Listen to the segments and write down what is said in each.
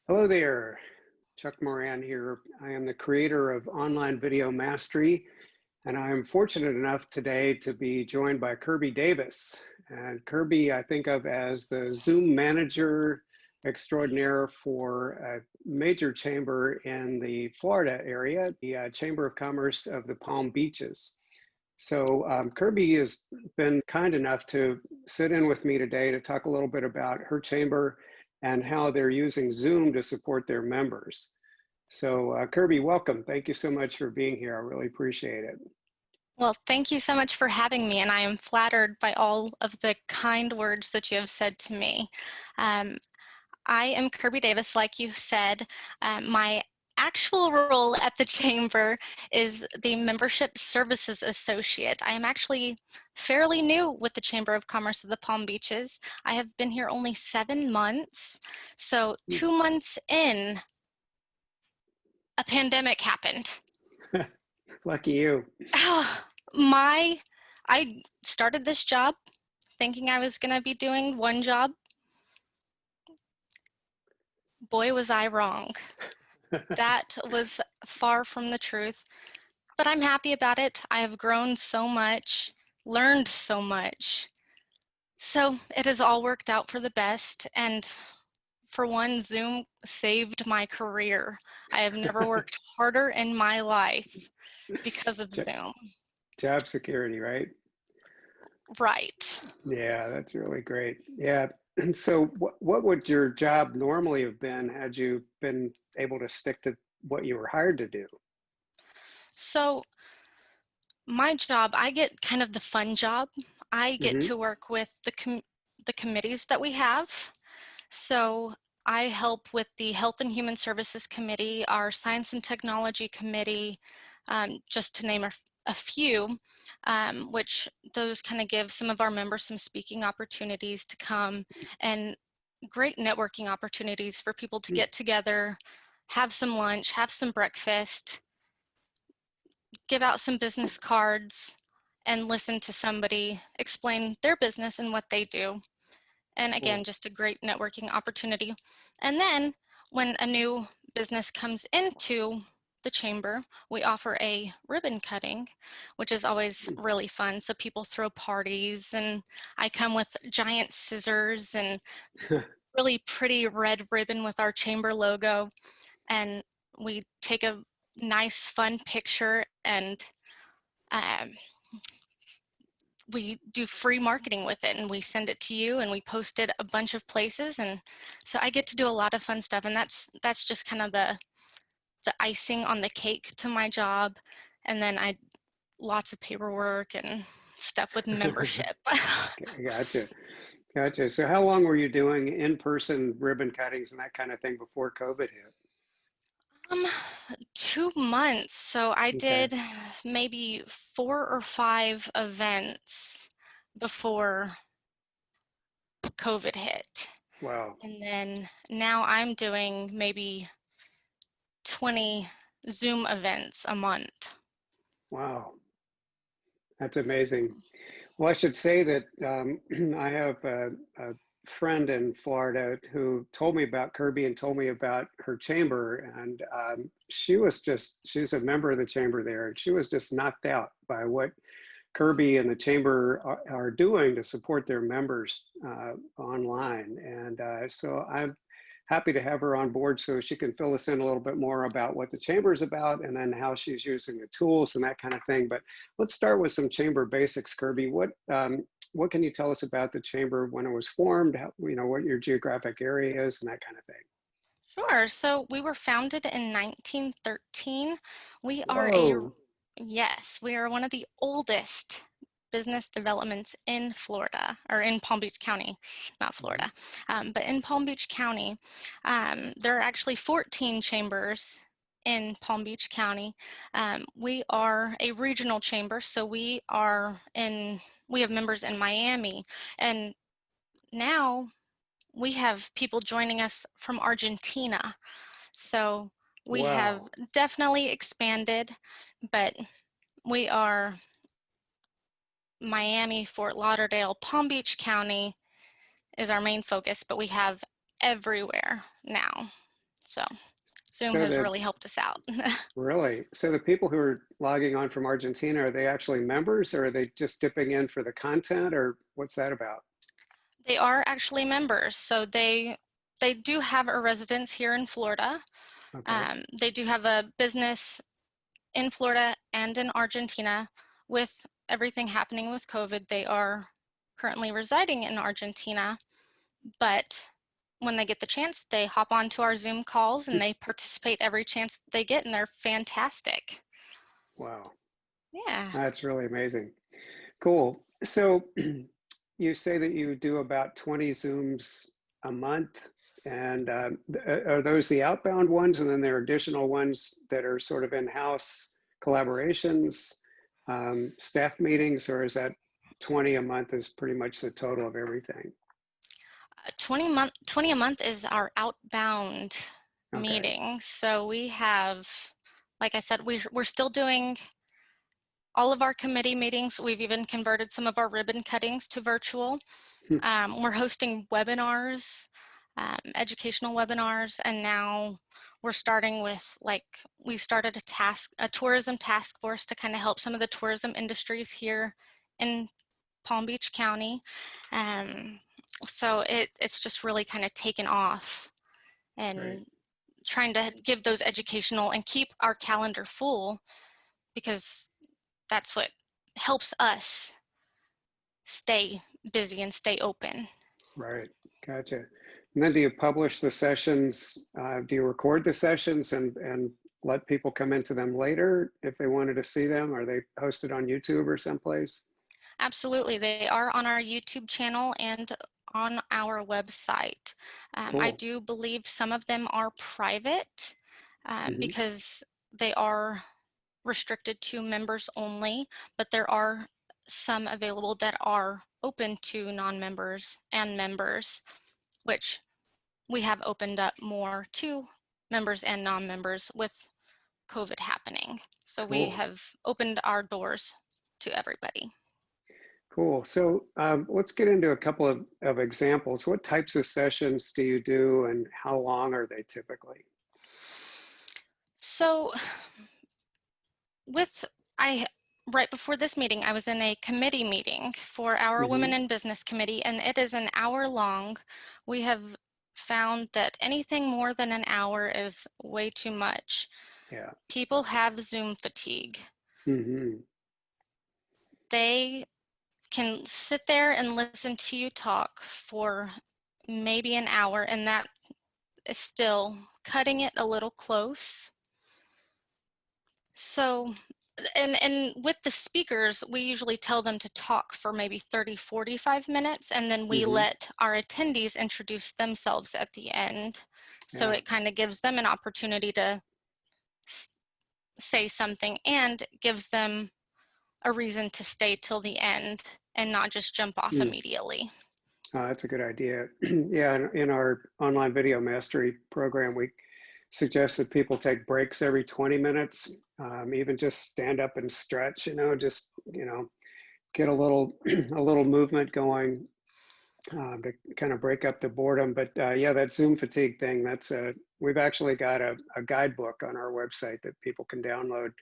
Hello there, Chuck Moran here. I am the creator of Online Video Mastery, and I am fortunate enough today to be joined by Kirby Davis. And Kirby, I think of as the Zoom manager extraordinaire for a major chamber in the Florida area, the Chamber of Commerce of the Palm Beaches. So Kirby has been kind enough to sit in with me today to talk a little bit about her chamber and how they're using Zoom to support their members. So Kirby, welcome. Thank you so much for being here. I really appreciate it. Well, thank you so much for having me, and I am flattered by all of the kind words that you have said to me. I am Kirby Davis, like you said. My actual role at the Chamber is the Membership Services Associate. I am actually fairly new with the Chamber of Commerce of the Palm Beaches. I have been here only 7 months, so 2 months in, a pandemic happened. Lucky you. I started this job thinking I was going to be doing one job. Boy, was I wrong. That was far from the truth, but I'm happy about it. I have grown so much, learned so much. So it has all worked out for the best. And for one, Zoom saved my career. I have never worked harder in my life because of Zoom. Job security, right? Right. Yeah, that's really great. Yeah. So what would your job normally have been had you been able to stick to what you were hired to do? So my job, I get kind of the fun job. I get Mm-hmm. to work with the committees that we have. So I help with the Health and Human Services Committee, our Science and Technology Committee, just to name a few, which those kind of give some of our members some speaking opportunities to come and great networking opportunities for people to get together, have some lunch, have some breakfast, give out some business cards, and listen to somebody explain their business and what they do. And again, Cool. just a great networking opportunity. And then when a new business comes into the chamber, we offer a ribbon cutting, which is always really fun. So people throw parties, and I come with giant scissors and really pretty red ribbon with our chamber logo. And we take a nice, fun picture, and um, we do free marketing with it, and we send it to you, and we post it a bunch of places. And so I get to do a lot of fun stuff, and that's just kind of the icing on the cake to my job. And then lots of paperwork and stuff with membership. Gotcha. Gotcha. So how long were you doing in-person ribbon cuttings and that kind of thing before COVID hit? um 2 months. So I Okay. did maybe 4 or 5 events before COVID hit. Wow. And then now I'm doing maybe 20 Zoom events a month. Wow. That's amazing. Well, I should say that I have a friend in Florida who told me about Kirby and told me about her chamber. And she's a member of the chamber there, and she was just knocked out by what Kirby and the chamber are doing to support their members online. And so I'm happy to have her on board so she can fill us in a little bit more about what the chamber is about and then how she's using the tools and that kind of thing. But let's start with some chamber basics, Kirby. What can you tell us about the chamber, when it was formed, how, what your geographic area is and that kind of thing? Sure. So we were founded in 1913. We are Whoa. yes, we are one of the oldest business developments in Florida, or in Palm Beach County, not Florida, but in Palm Beach County. There are actually 14 chambers in Palm Beach County. We are a regional chamber, so we have members in Miami, and now we have people joining us from Argentina. So we have Wow. definitely expanded, but we are Miami, Fort Lauderdale, Palm Beach County is our main focus, but we have everywhere now. So Zoom So has the really helped us out. Really, so the people who are logging on from Argentina, are they actually members, or are they just dipping in for the content, or what's that about? They are actually members, so they do have a residence here in Florida. Okay. They do have a business in Florida and in Argentina. With everything happening with COVID, they are currently residing in Argentina, but when they get the chance, they hop onto our Zoom calls and they participate every chance that they get, and they're fantastic. Wow, Yeah. that's really amazing. Cool. So you say that you do about 20 Zooms a month, and are those the outbound ones, and then there are additional ones that are sort of in-house collaborations, staff meetings, or is that 20 a month is pretty much the total of everything? 20 a month is our outbound Okay. meeting. So we have, like I said, we're still doing all of our committee meetings. We've even converted some of our ribbon cuttings to virtual. We're hosting webinars, educational webinars, and now we're starting with, like, we started a tourism task force to kind of help some of the tourism industries here in Palm Beach County. Um, so it's just really kind of taken off, Great. and trying to give those educational and keep our calendar full, because that's what helps us stay busy and stay open. Right. Gotcha. And then do you publish the sessions? Do you record the sessions and let people come into them later if they wanted to see them? Are they hosted on YouTube or someplace? Absolutely, they are on our YouTube channel and on our website. I Cool. do believe some of them are private, Hmm. because they are restricted to members only, but there are some available that are open to non-members and members, which we have opened up more to members and non-members with COVID happening. So we Cool. have opened our doors to everybody. Cool. So let's get into a couple of examples. What types of sessions do you do, and how long are they typically? So with I right before this meeting, I was in a committee meeting for our Hmm. Women in Business Committee, and it is an hour long. We have found that anything more than an hour is way too much. Yeah. People have Zoom fatigue. Hmm. They can sit there and listen to you talk for maybe an hour, and that is still cutting it a little close. So, and with the speakers, we usually tell them to talk for maybe 30, 45 minutes, and then we Hmm. let our attendees introduce themselves at the end. So Yeah. it kind of gives them an opportunity to say something and gives them a reason to stay till the end and not just jump off Mm. immediately. That's a good idea. Yeah, in our online video mastery program, we suggest that people take breaks every 20 minutes, even just stand up and stretch, just, get a little a little movement going to kind of break up the boredom. But yeah, that Zoom fatigue thing, we've actually got a guidebook on our website that people can download.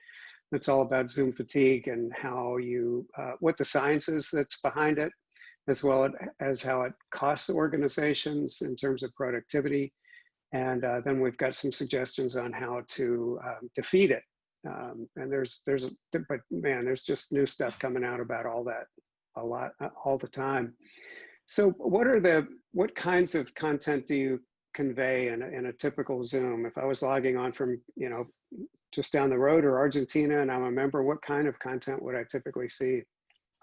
That's all about Zoom fatigue and what the science is that's behind it, as well as how it costs organizations in terms of productivity. And then we've got some suggestions on how to defeat it. And but man, there's just new stuff coming out about all that a lot, all the time. So what kinds of content do you convey in a typical Zoom? If I was logging on from, just down the road or Argentina and I'm a member, what kind of content would I typically see?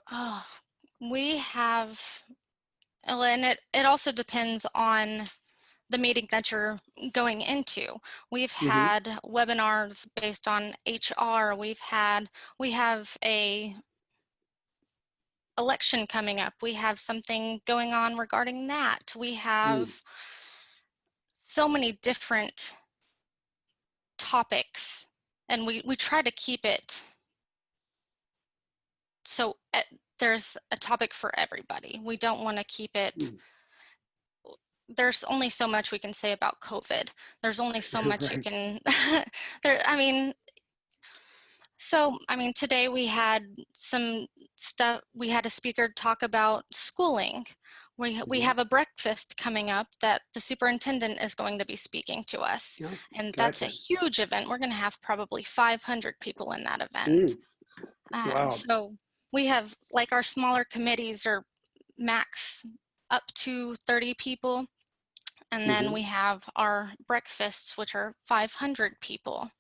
Oh, we have, and it also depends on the meeting that you're going into. We've Hmm. had webinars based on HR. We have a election coming up. We have something going on regarding that. We Mm. have so many different topics, and we try to keep it so there's a topic for everybody. We don't want to keep it Mm. there's only so much we can say about COVID. There's only so much you Right. can, I mean, so, I mean, today we had some stuff, we had a speaker talk about schooling. We Mhm. have a breakfast coming up that the superintendent is going to be speaking to us. Yeah, And that's a gotcha. huge event. We're going to have probably 500 people in that event. Mm, wow. So we have like our smaller committees are max up to 30 people. And then Hmm. we have our breakfasts, which are 500 people.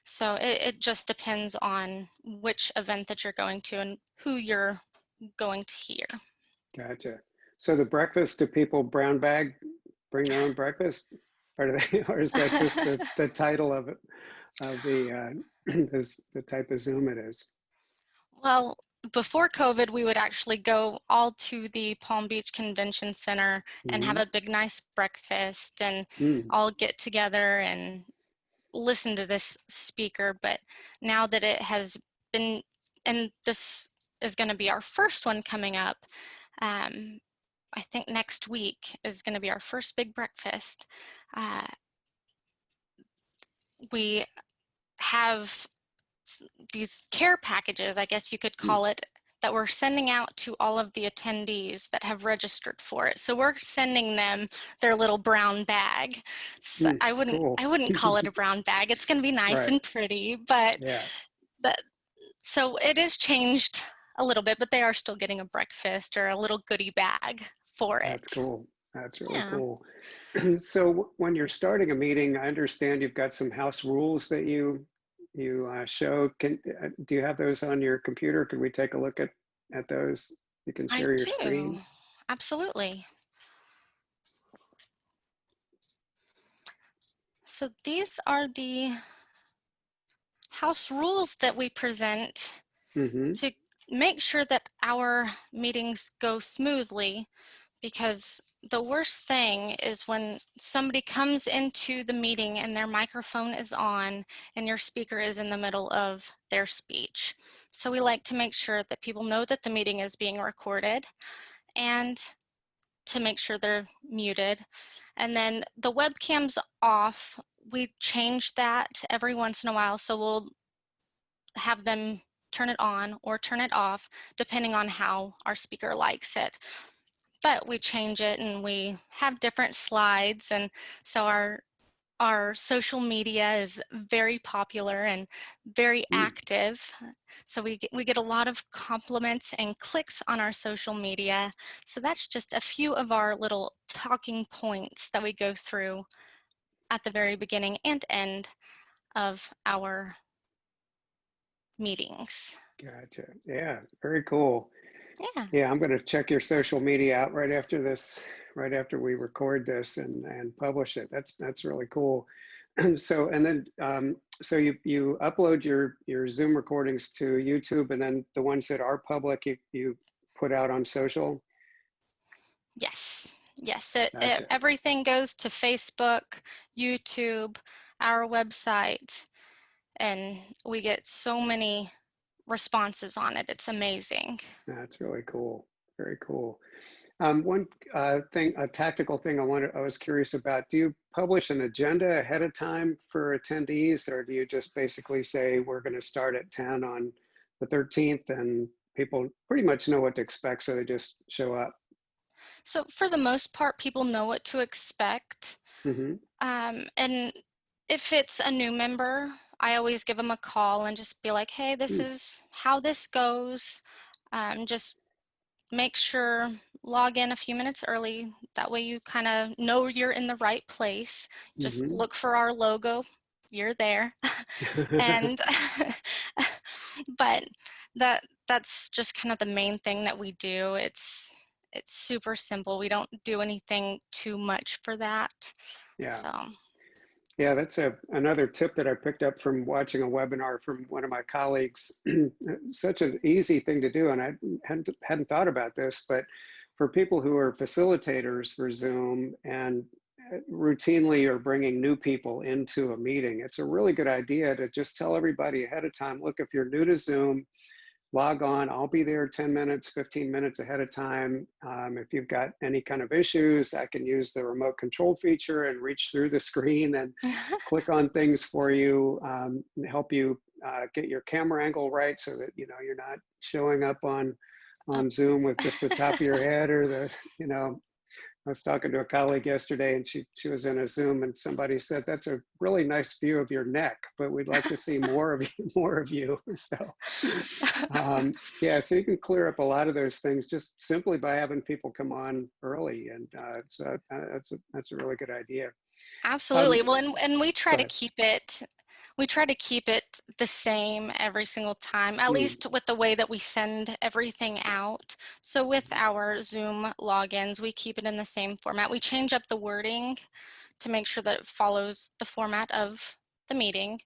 So it just depends on which event that you're going to and who you're going to hear. Gotcha. So the breakfast, do people brown bag, bring their own breakfast? Or do they, or is that just the title of it, of the, is the type of Zoom it is? Well, before COVID, we would actually go all to the Palm Beach Convention Center and have Hmm. a big, nice breakfast and Mm, all get together and listen to this speaker. But now that it has been, and this is going to be our first one coming up, um, I think next week is going to be our first big breakfast. Uh, we have these care packages, I guess you could mm, call it, that we're sending out to all of the attendees that have registered for it. So we're sending them their little brown bag. So mm, cool. I wouldn't call it a brown bag. It's going to be nice Right. and pretty, but Yeah, the, so it is changed a little bit, but they are still getting a breakfast or a little goodie bag for that's it. cool. That's really Yeah, cool. So when you're starting a meeting, I understand you've got some house rules that you show. Can do you have those on your computer? Can we take a look at those? You can I share your do. screen. Absolutely. So these are the house rules that we present Mm-hmm. to make sure that our meetings go smoothly, because the worst thing is when somebody comes into the meeting and their microphone is on and your speaker is in the middle of their speech. So we like to make sure that people know that the meeting is being recorded and to make sure they're muted. And then the webcam's off. We change that every once in a while, so we'll have them turn it on or turn it off depending on how our speaker likes it. But we change it and we have different slides, and so our social media is very popular and very Mm, active. So we get a lot of compliments and clicks on our social media. So that's just a few of our little talking points that we go through at the very beginning and end of our meetings. gotcha. Yeah, very cool. Yeah. Yeah, I'm going to check your social media out right after this, right after we record this and publish it. That's really cool. So and then so you upload your Zoom recordings to YouTube, and then the ones that are public you put out on social. Yes, yes, Gotcha. everything goes to Facebook, YouTube, our website, and we get so many responses on it. It's amazing. That's really cool. Very cool. One thing, a tactical thing I was curious about, do you publish an agenda ahead of time for attendees, or do you just basically say we're going to start at 10 on the 13th and people pretty much know what to expect, so they just show up? So for the most part, people know what to expect. Hmm. And if it's a new member, I always give them a call and just be like, hey, this Mm, is how this goes. Just make sure log in a few minutes early. That way you kind of know you're in the right place. Just hmm. look for our logo. You're there. And but that's just kind of the main thing that we do. It's super simple. We don't do anything too much for that. Yeah. So Yeah, that's another tip that I picked up from watching a webinar from one of my colleagues. Such an easy thing to do, and I hadn't thought about this, but for people who are facilitators for Zoom and routinely are bringing new people into a meeting, it's a really good idea to just tell everybody ahead of time, look, if you're new to Zoom, log on. I'll be there 10 minutes, 15 minutes ahead of time. If you've got any kind of issues, I can use the remote control feature and reach through the screen and click on things for you, and help you get your camera angle right so that, you're not showing up on Zoom with just the top of your head or I was talking to a colleague yesterday, and she was in a Zoom, and somebody said, "That's a really nice view of your neck, but we'd like to see more of you, more of you." So, yeah, so you can clear up a lot of those things just simply by having people come on early, and so that's a really good idea. Absolutely. Um, Well, and Go ahead. we try to keep it the same every single time, at Mm, least with the way that we send everything out. So with our Zoom logins, we keep it in the same format. We change up the wording to make sure that it follows the format of the meeting,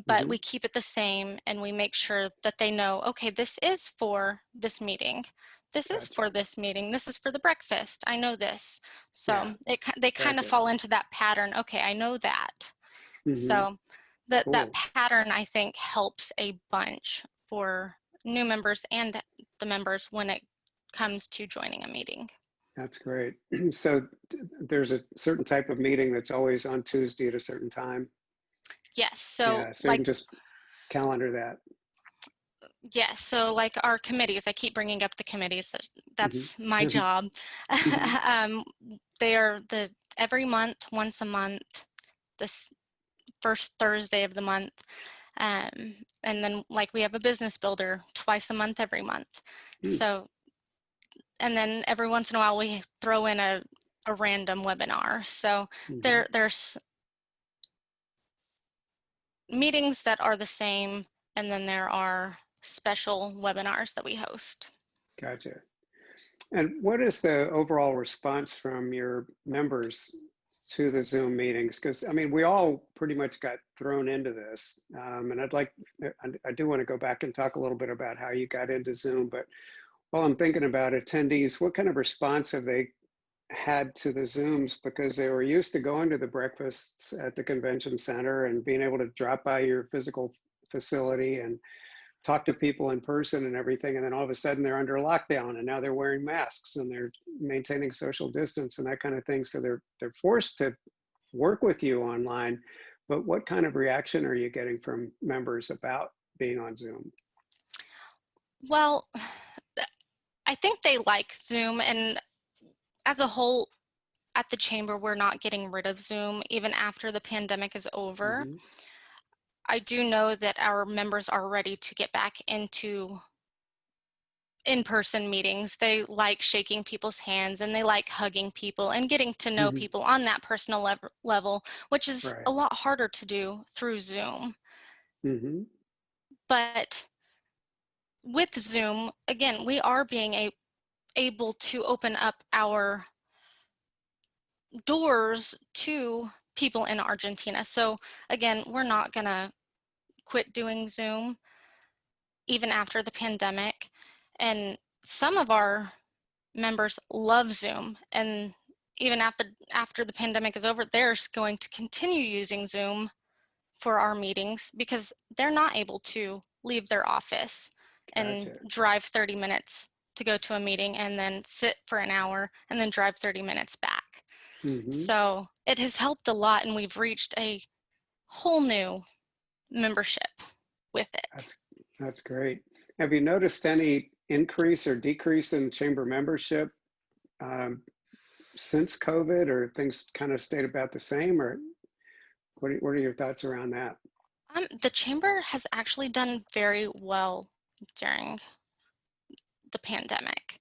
but mm-hmm, we keep it the same and we make sure that they know, okay, this is for this meeting. This is gotcha. for this meeting. This is for the breakfast. I know this. Yeah, So they kind of gotcha. fall into that pattern. Okay, I know that. Mm-hmm, So that cool. pattern, I think, helps a bunch for new members and the members when it comes to joining a meeting. That's great. So there's a certain type of meeting that's always on Tuesday at a certain time. Yes. So Yeah, so you like can just calendar that. yes, so like our committees, I keep bringing up the committees. That's my Mm-hmm. job. Hmm. um, they are every month, once a month, this first Thursday of the month. Um, and then like we have a business builder twice a month, every month. So, and then every once in a while we throw in a random webinar. So Mm-hmm. there's meetings that are the same, and then there are special webinars that we host. Gotcha. And what is the overall response from your members to the Zoom meetings? Because I mean, we all pretty much got thrown into this, and I do want to go back and talk a little bit about how you got into Zoom. But while I'm thinking about attendees, what kind of response have they had to the Zooms, because they were used to going to the breakfasts at the convention center and being able to drop by your physical facility and talk to people in person and everything. And then all of a sudden they're under lockdown and now they're wearing masks and they're maintaining social distance and that kind of thing. So they're forced to work with you online. But what kind of reaction are you getting from members about being on Zoom? Well, I think they like Zoom, and as a whole, at the chamber, we're not getting rid of Zoom even after the pandemic is over. Mm-hmm. I do know that our members are ready to get back into in-person meetings. They like shaking people's hands and they like hugging people and getting to know Mm-hmm. people on that personal level, which is Right. a lot harder to do through Zoom. Mm-hmm. But with Zoom, again, we are being able to open up our doors to people in Argentina. So again, we're not going to quit doing Zoom even after the pandemic. And some of our members love Zoom, and even after the pandemic is over, they're going to continue using Zoom for our meetings because they're not able to leave their office and Gotcha. drive 30 minutes to go to a meeting and then sit for an hour and then drive 30 minutes back. Mm-hmm. So it has helped a lot, and we've reached a whole new membership with it. That's that's great. Have you noticed any increase or decrease in chamber membership um, since COVID, or things kind of stayed about the same, or what are your thoughts around that? The chamber has actually done very well during the pandemic.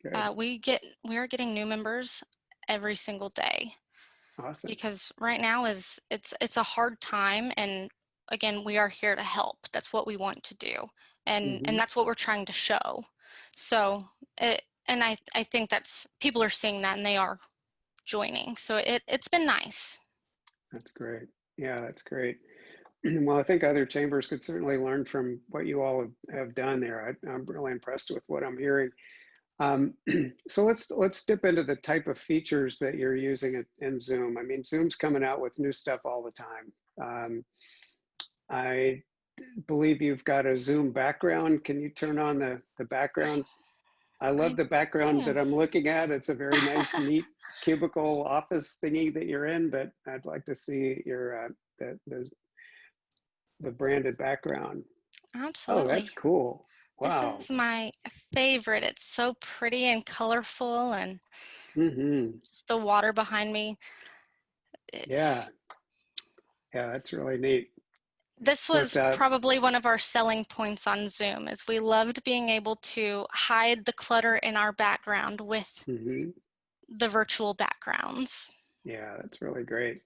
Good. We are getting new members every single day Awesome. because right now it's a hard time, and again, we are here to help. That's what we want to do, Hmm. and that's what we're trying to show. So I think that's people are seeing that and they are joining. So it's been nice. That's great. Yeah, that's great. Well, I think other chambers could certainly learn from what you all have done there. I'm really impressed with what I'm hearing. Um, so let's dip into the type of features that you're using in Zoom. I mean, Zoom's coming out with new stuff all the time. I believe you've got a Zoom background. Can you turn on the backgrounds? I love I the background do. that I'm looking at. It's a very nice, neat cubicle office thingy that you're in, but I'd like to see your the branded background. Oh, that's Absolutely. cool. This Wow. is my favorite. It's so pretty and colorful, and Hmm. the water behind me. It, Yeah. Yeah, that's really neat. this With was probably one of our selling points on Zoom, is we loved being able to hide the clutter in our background with mhm. the virtual backgrounds. Yeah, that's really great.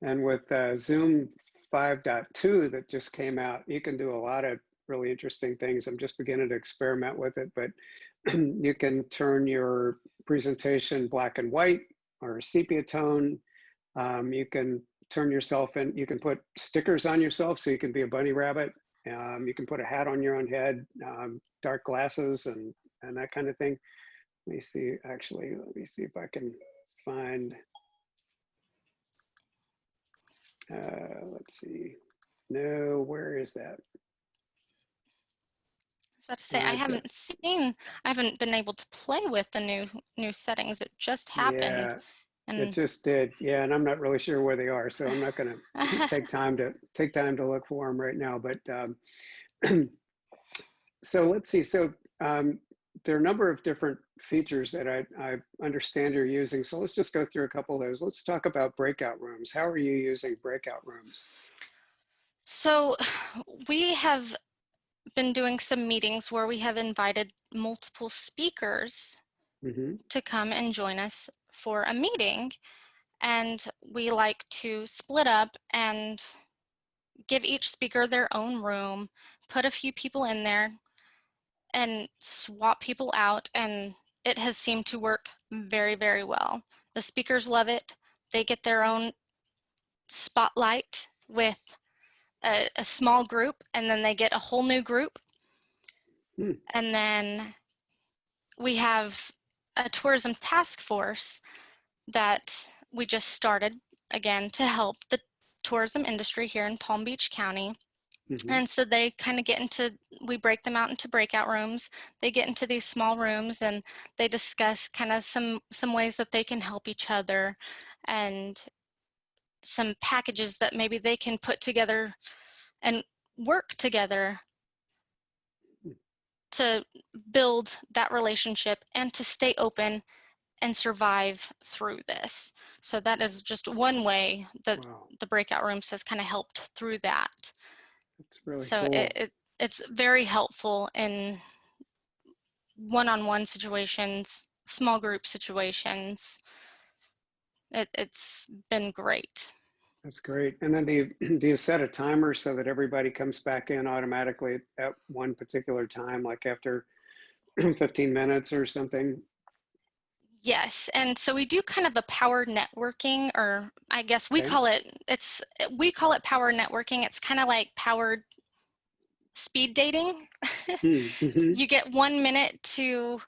And with Zoom 5.2 that just came out, you can do a lot of really interesting things. I'm just beginning to experiment with it, but you can turn your presentation black and white or sepia tone. You can turn yourself in, you can put stickers on yourself so you can be a bunny rabbit. You can put a hat on your own head, dark glasses, and that kind of thing. Let me see, actually, let me see if I can find, let's see. No, where is that? I was about to say, I've got, I haven't been able to play with the new settings. It just happened, yeah, it and just did. Yeah, and I'm not really sure where they are, so I'm not going to take time to look for them right now. But so let's see. So there are a number of different features that I understand you're using. So let's just go through a couple of those. Let's talk about breakout rooms. How are you using breakout rooms? so we have been doing some meetings where we have invited multiple speakers Hmm. to come and join us for a meeting. And we like to split up and give each speaker their own room, put a few people in there, and swap people out. And it has seemed to work very, very well. The speakers love it. They get their own spotlight with a small group, and then they get a whole new group. Hmm. And then we have a tourism task force that we just started again to help the tourism industry here in Palm Beach County. Hmm. And so they kind of get into, we break them out into breakout rooms. They get into these small rooms and they discuss kind of some ways that they can help each other, and some packages that maybe they can put together and work together to build that relationship and to stay open and survive through this. So that is just one way that Wow, the breakout rooms has kind of helped through that. that's really So cool. it's very helpful in one-on-one situations, small group situations. It's been great. That's great. And then do you set a timer so that everybody comes back in automatically at one particular time, like after 15 minutes or something? Yes, and so we do kind of a power networking, or I guess Okay. we call it power networking. It's kind of like powered speed dating. Mm-hmm. You get 1 minute to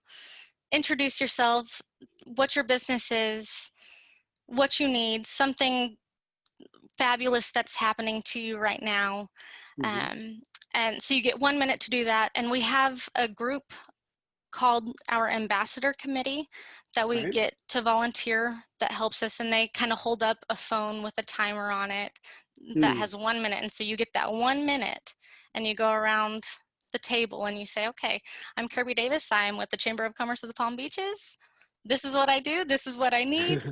introduce yourself, what your business is, what you need, something fabulous that's happening to you right now. Mm-hmm. Um, and so you get 1 minute to do that. And we have a group called our ambassador committee that we Right. get to volunteer that helps us, and they kind of hold up a phone with a timer on it that Mm. has 1 minute. And so you get that 1 minute and you go around the table and you say, okay, I'm Kirby Davis. I'm with the Chamber of Commerce of the Palm Beaches. This is what I do. This is what I need.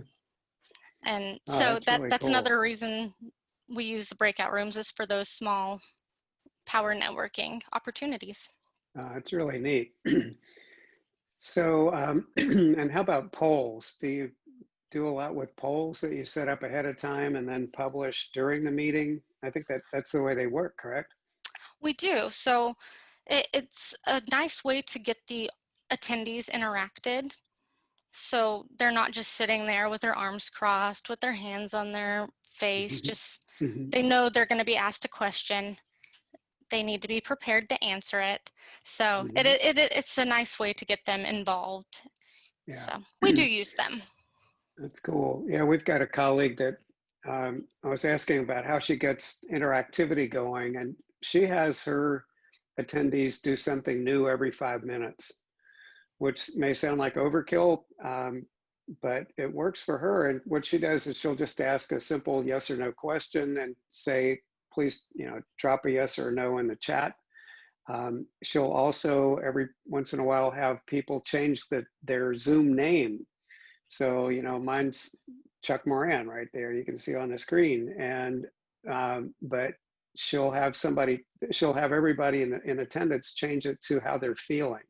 And Oh, so that's really that's cool. another reason we use the breakout rooms, is for those small power networking opportunities. It's really neat. So, and how about polls? Do you do a lot with polls that you set up ahead of time and then publish during the meeting? I think that's the way they work, correct? We do. So it's a nice way to get the attendees interacted. So they're not just sitting there with their arms crossed, with their hands on their face, just Hmm. they know they're going to be asked a question. They need to be prepared to answer it. So Hmm. it's a nice way to get them involved. Yeah. So we do use them. That's cool. Yeah, we've got a colleague that I was asking about how she gets interactivity going, and she has her attendees do something new every 5 minutes, which may sound like overkill, but it works for her. And what she does is she'll just ask a simple yes or no question and say, please, drop a yes or a no in the chat. She'll also every once in a while have people change their Zoom name. So, mine's Chuck Moran right there. You can see on the screen. And, but she'll have everybody in attendance change it to how they're feeling.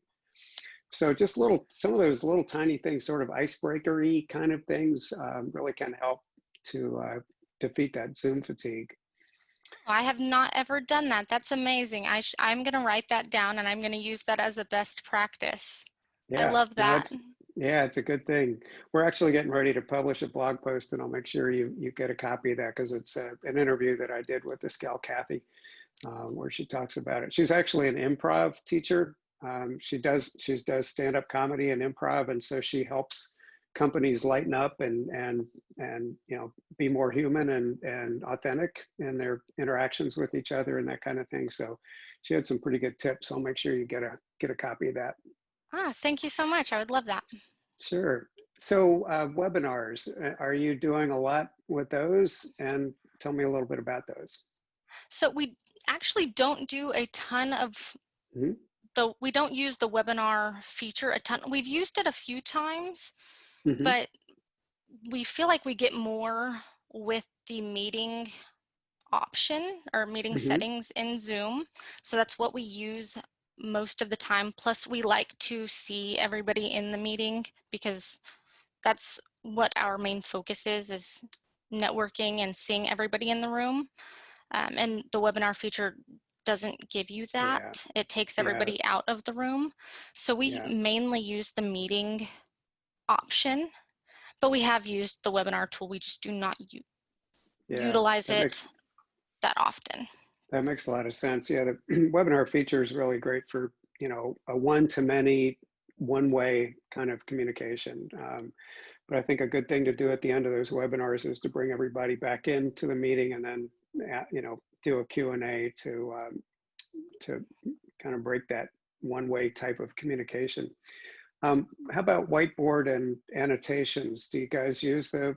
So just some of those little tiny things, sort of icebreaker-y kind of things, really can help to defeat that Zoom fatigue. I have not ever done that. That's amazing. I'm going to write that down and I'm going to use that as a best practice. I Yeah, love no, that. it's a good thing. We're actually getting ready to publish a blog post, and I'll make sure you get a copy of that, because it's an interview that I did with this gal Kathy, where she talks about it. She's actually an improv teacher. She does stand-up comedy and improv, and so she helps companies lighten up and be more human and authentic in their interactions with each other and that kind of thing. So she had some pretty good tips. I'll make sure you get a copy of that. Thank you so much. I would love that. Sure. So webinars, are you doing a lot with those? And tell me a little bit about those. So we actually don't do a ton of Mm-hmm. we don't use the webinar feature a ton. We've used it a few times, Mm-hmm. but we feel like we get more with the meeting option or meeting Mm-hmm. settings in Zoom. So that's what we use most of the time. Plus we like to see everybody in the meeting, because that's what our main focus is networking and seeing everybody in the room. And the webinar feature doesn't give you that. Yeah. It takes Yeah. everybody out of the room. So we Yeah. mainly use the meeting option, but we have used the webinar tool. We just do not Yeah. utilize it that often. That makes a lot of sense. Yeah, the webinar feature is really great for, a one-to-many, one-way kind of communication. But I think a good thing to do at the end of those webinars is to bring everybody back into the meeting and then, do a Q&A to kind of break that one-way type of communication. How about whiteboard and annotations? Do you guys use the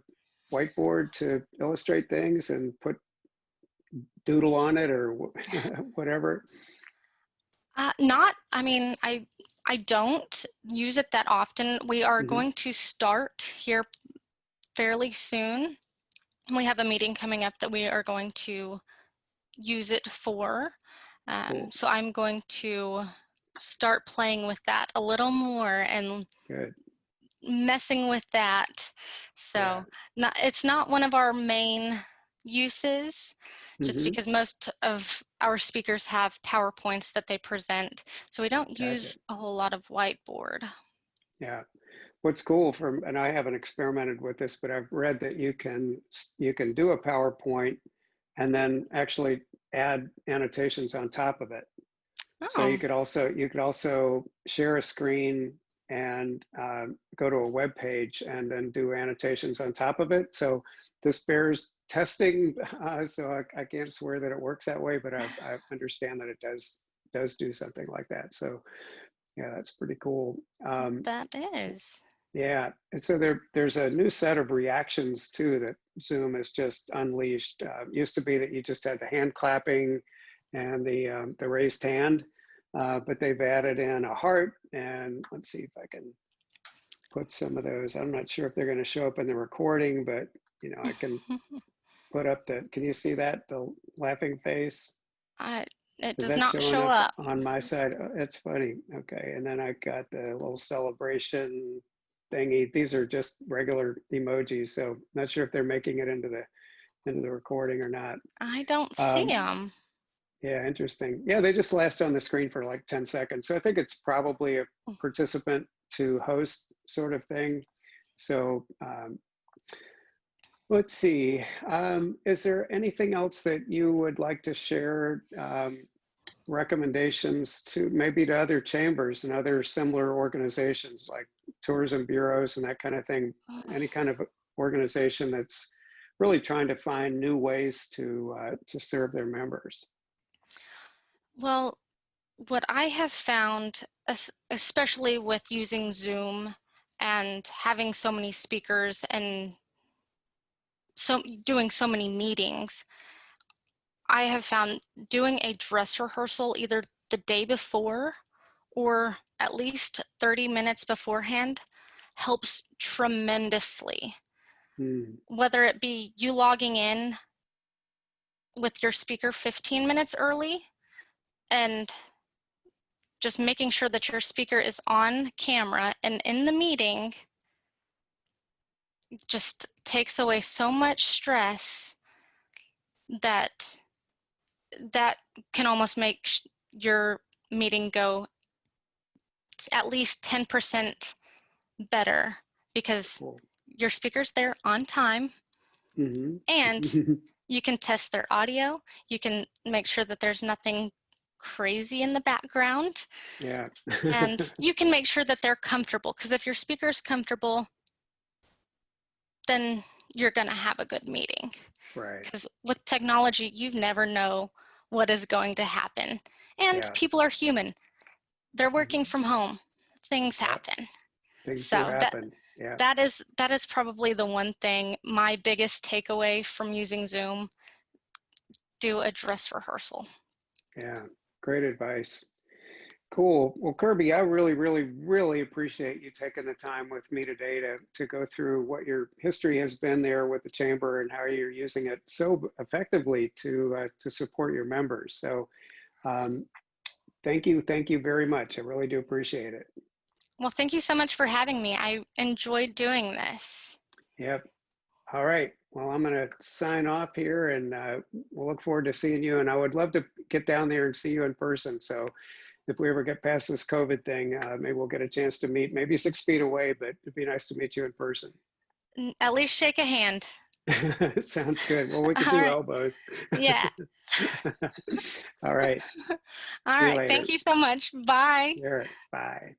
whiteboard to illustrate things and put doodle on it or whatever? I don't use it that often. We are Mm-hmm. going to start here fairly soon. We have a meeting coming up that we are going to use it for. Cool. So I'm going to start playing with that a little more and Good. messing with that. Yeah. So it's not one of our main uses, just Mm-hmm. because most of our speakers have PowerPoints that they present. So we don't Gotcha. use a whole lot of whiteboard. Yeah. What's cool and I haven't experimented with this, but I've read that you can do a PowerPoint and then actually add annotations on top of it. So Oh, you could also share a screen and go to a web page and then do annotations on top of it. So this bears testing. So I can't swear that it works that way, but I understand that it does do something like that. So yeah, that's pretty cool. that is. Yeah, and so there's a new set of reactions too that Zoom has just unleashed. Used to be that you just had the hand clapping and the raised hand, but they've added in a heart, and let's see if I can put some of those. I'm not sure if they're going to show up in the recording, but I can put up can you see that, the laughing face? It Is does that not showing show up up. on my side? Oh, it's funny. Okay, and then I got the little celebration thingy. These are just regular emojis, so not sure if they're making it into the recording or not. I don't see Um, them. yeah, interesting. Yeah, they just last on the screen for like 10 seconds. So I think it's probably a participant to host sort of thing. So let's see. Is there anything else that you would like to share? Recommendations to other chambers and other similar organizations like tourism bureaus and that kind of thing, any kind of organization that's really trying to find new ways to serve their members? Well, what I have found, especially with using Zoom and having so many speakers and so doing so many meetings, I have found doing a dress rehearsal either the day before or at least 30 minutes beforehand helps tremendously. Mm, Whether it be you logging in with your speaker 15 minutes early and just making sure that your speaker is on camera and in the meeting just takes away so much stress that that can almost make your meeting go at least 10% better because cool. your speaker's there on time Hmm. and you can test their audio. You can make sure that there's nothing crazy in the background Yeah. and you can make sure that they're comfortable because if your speaker's comfortable, then you're going to have a good meeting. Right. Because with technology, you never know what is going to happen. And Yeah. people are human. They're working Mhm. from home. Things Yeah. happen. Things do So happen. Yeah. that is probably the one thing, my biggest takeaway from using Zoom, do a dress rehearsal. Yeah. Great advice. Cool. Well, Kirby, I really, really, really appreciate you taking the time with me today to go through what your history has been there with the chamber and how you're using it so effectively to support your members. So um, thank you very much. I really do appreciate it. Well, thank you so much for having me. I enjoyed doing this. Yep. All right. Well, I'm going to sign off here and we'll look forward to seeing you. And I would love to get down there and see you in person. So if we ever get past this COVID thing, maybe we'll get a chance to meet, maybe 6 feet away, but it'd be nice to meet you in person. At least shake a hand. Sounds good. Well, we could All do right. elbows. Yeah. All right. All See you right. Thank later. you so much. Bye. Sure. Bye.